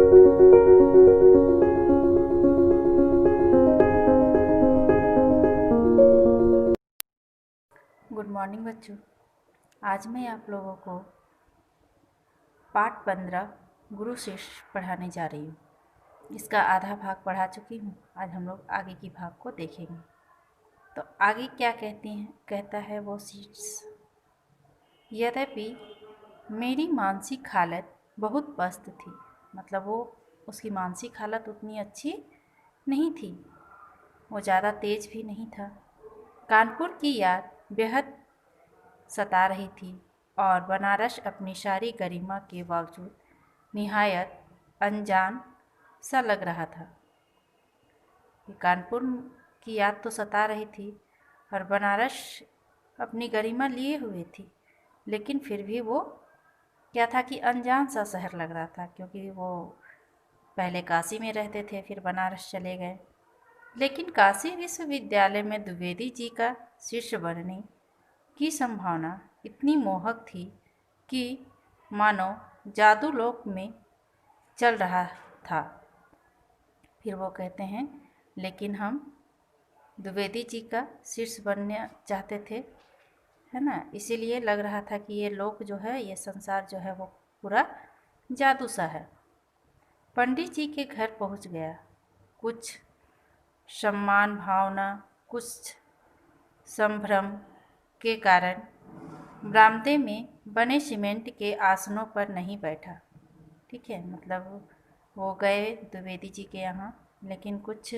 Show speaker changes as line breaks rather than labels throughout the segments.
Good morning बच्चों। आज मैं आप लोगों को पाठ 15 गुरु शिष्य पढ़ाने जा रही हूँ। इसका आधा भाग पढ़ा चुकी हूँ। आज हम लोग आगे की भाग को देखेंगे। तो आगे क्या कहता है वो शिष्य। यद्यपि मेरी मानसिक हालत बहुत पस्त थी, मतलब उसकी मानसिक हालत उतनी अच्छी नहीं थी, वो ज़्यादा तेज भी नहीं था। कानपुर की याद बेहद सता रही थी और बनारस अपनी सारी गरिमा के बावजूद निहायत अनजान सा लग रहा था। कानपुर की याद तो सता रही थी और बनारस अपनी गरिमा लिए हुए थी, लेकिन फिर भी वो क्या था कि अनजान सा शहर लग रहा था, क्योंकि वो पहले काशी में रहते थे, फिर बनारस चले गए। लेकिन काशी विश्वविद्यालय में द्विवेदी जी का शिष्य बनने की संभावना इतनी मोहक थी कि मानो जादू लोक में चल रहा था। फिर वो कहते हैं, लेकिन हम द्विवेदी जी का शिष्य बनना चाहते थे, है ना, इसीलिए लग रहा था कि ये लोक जो है, ये संसार जो है वो पूरा जादू सा है। पंडित जी के घर पहुंच गया। कुछ सम्मान भावना, कुछ संभ्रम के कारण बरामदे में बने सीमेंट के आसनों पर नहीं बैठा। ठीक है, मतलब वो गए द्विवेदी जी के यहाँ, लेकिन कुछ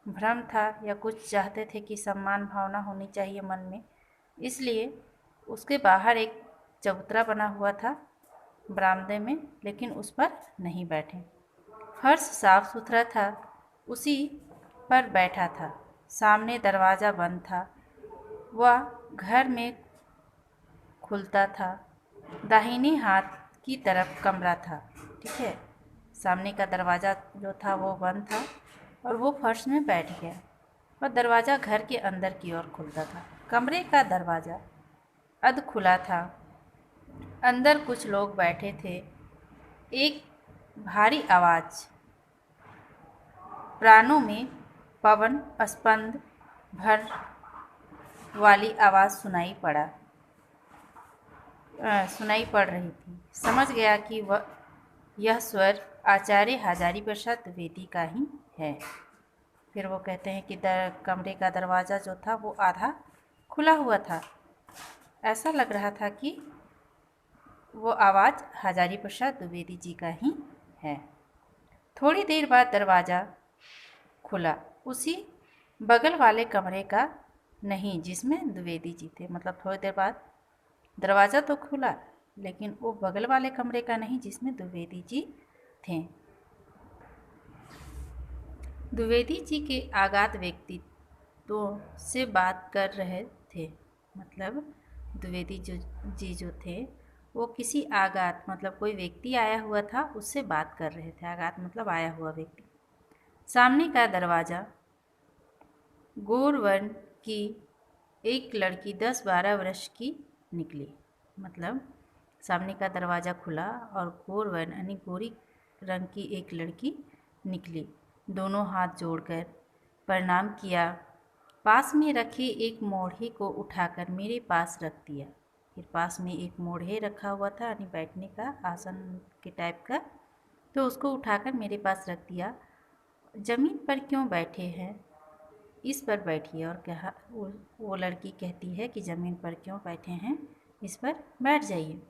भ्रम था या कुछ चाहते थे कि सम्मान भावना होनी चाहिए मन में, इसलिए उसके बाहर एक चबूतरा बना हुआ था बरामदे में, लेकिन उस पर नहीं बैठे। फर्श साफ सुथरा था, उसी पर बैठा था। सामने दरवाज़ा बंद था, वह घर में खुलता था। दाहिने हाथ की तरफ कमरा था। ठीक है, सामने का दरवाज़ा जो था वो बंद था और वो फर्श में बैठ गया और दरवाज़ा घर के अंदर की ओर खुलता था। कमरे का दरवाज़ा अध खुला था। अंदर कुछ लोग बैठे थे। एक भारी आवाज़, प्राणों में पवन स्पंद भर वाली आवाज़ सुनाई पड़ रही थी। समझ गया कि यह स्वर आचार्य हजारी प्रसाद द्विवेदी का ही है। फिर वो कहते हैं कि कमरे का दरवाज़ा जो था वो आधा खुला हुआ था। ऐसा लग रहा था कि वो आवाज़ हजारी प्रसाद द्विवेदी जी का ही है। थोड़ी देर बाद दरवाज़ा खुला, उसी बगल वाले कमरे का नहीं जिसमें द्विवेदी जी थे। मतलब थोड़ी देर बाद दरवाज़ा तो खुला, लेकिन वो बगल वाले कमरे का नहीं जिसमें द्विवेदी जी थे। द्विवेदी जी के आगात व्यक्तित्व से बात कर रहे थे। मतलब द्विवेदी जी जो थे वो किसी आगात, मतलब कोई व्यक्ति आया हुआ था, उससे बात कर रहे थे। आगात मतलब आया हुआ व्यक्ति। सामने का दरवाज़ा गोर वर्ण की एक लड़की 10-12 वर्ष की निकली। मतलब सामने का दरवाज़ा खुला और गोर वर्ण यानी गोरी रंग की एक लड़की निकली। दोनों हाथ जोड़कर प्रणाम किया। पास में रखे एक मोढ़े को उठाकर मेरे पास रख दिया। फिर पास में एक मोढ़े रखा हुआ था, यानी बैठने का आसन के टाइप का, तो उसको उठाकर मेरे पास रख दिया। ज़मीन पर क्यों बैठे हैं, इस पर बैठिए। और कहा, वो लड़की कहती है कि ज़मीन पर क्यों बैठे हैं, इस पर बैठ जाइए।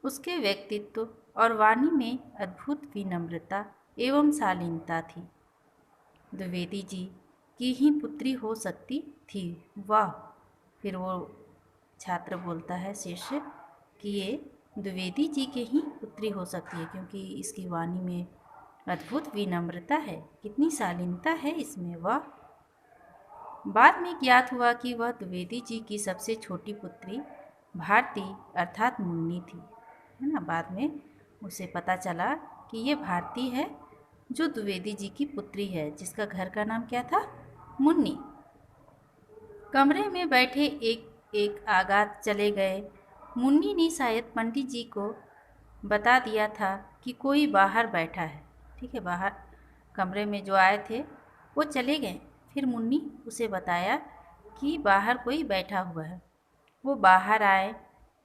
उसके व्यक्तित्व और वाणी में अद्भुत विनम्रता एवं शालीनता थी। द्विवेदी जी की ही पुत्री हो सकती थी। वाह! फिर वो छात्र बोलता है, शिष्य, कि ये द्विवेदी जी के ही पुत्री हो सकती है, क्योंकि इसकी वाणी में अद्भुत विनम्रता है, कितनी शालीनता है इसमें। वाह! बाद में ज्ञात हुआ कि वह द्विवेदी जी की सबसे छोटी पुत्री भारती अर्थात मुन्नी थी, है ना। बाद में उसे पता चला कि ये भारती है, जो द्विवेदी जी की पुत्री है, जिसका घर का नाम क्या था, मुन्नी। कमरे में बैठे एक एक आगात चले गए। मुन्नी ने शायद पंडित जी को बता दिया था कि कोई बाहर बैठा है। ठीक है, बाहर कमरे में जो आए थे वो चले गए। फिर मुन्नी उसे बताया कि बाहर कोई बैठा हुआ है। वो बाहर आए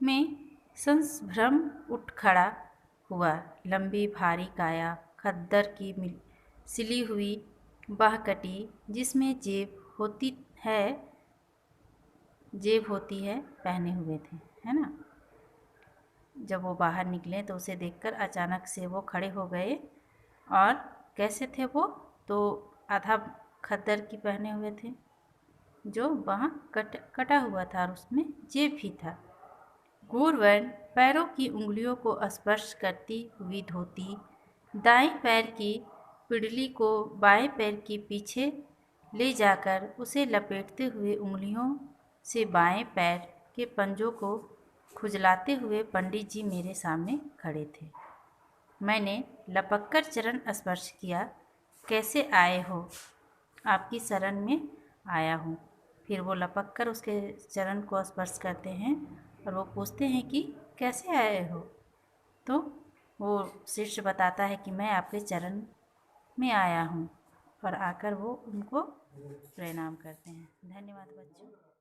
में संभ्रम उठ खड़ा हुआ। लंबी भारी काया, खद्दर की सिली हुई बाहकटी जिसमें जेब होती है पहने हुए थे, है ना। जब वो बाहर निकले तो उसे देखकर अचानक से वो खड़े हो गए। और कैसे थे वो? तो आधा खद्दर की पहने हुए थे जो बाह कटा हुआ था और उसमें जेब भी था। गौरवर्ण पैरों की उंगलियों को स्पर्श करती हुई धोती दाएं पैर की पिड़ली को बाएं पैर के पीछे ले जाकर उसे लपेटते हुए उंगलियों से बाएं पैर के पंजों को खुजलाते हुए पंडित जी मेरे सामने खड़े थे। मैंने लपककर चरण स्पर्श किया। कैसे आए हो? आपकी शरण में आया हूँ। फिर वो लपक कर उसके चरण को स्पर्श करते हैं और वो पूछते हैं कि कैसे आए हो? तो वो शिष्य बताता है कि मैं आपके चरण में आया हूँ, और आकर वो उनको प्रणाम करते हैं। धन्यवाद बच्चों।